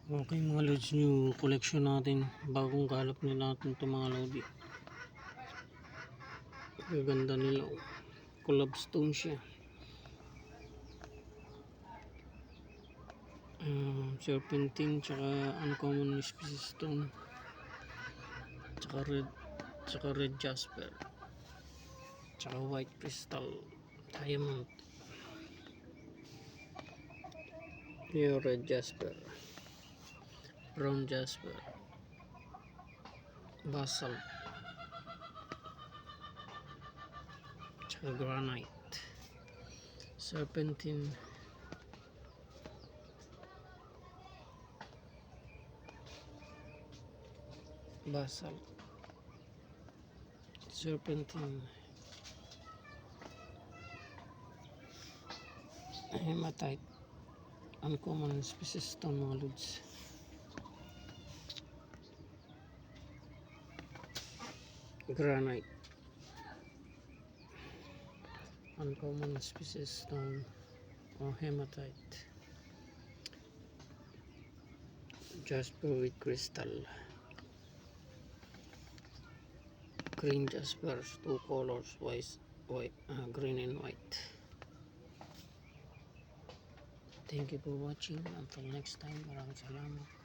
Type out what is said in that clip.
Okay mga loads, new collection natin, bagong galap nila natin itong mga lodi. Gaganda nila, collab stone siya. Serpentine tsaka uncommon species stone, tsaka red jasper, tsaka white crystal diamond, pure red jasper, brown jasper, basalt, tsaka granite, serpentine, basalt, serpentine, hematite, uncommon species stone mga lods. Granite, uncommon species stone or hematite, jasper with crystal, green jasper, two colors, white, green and white. Thank you for watching. Until next time, maraming salamat.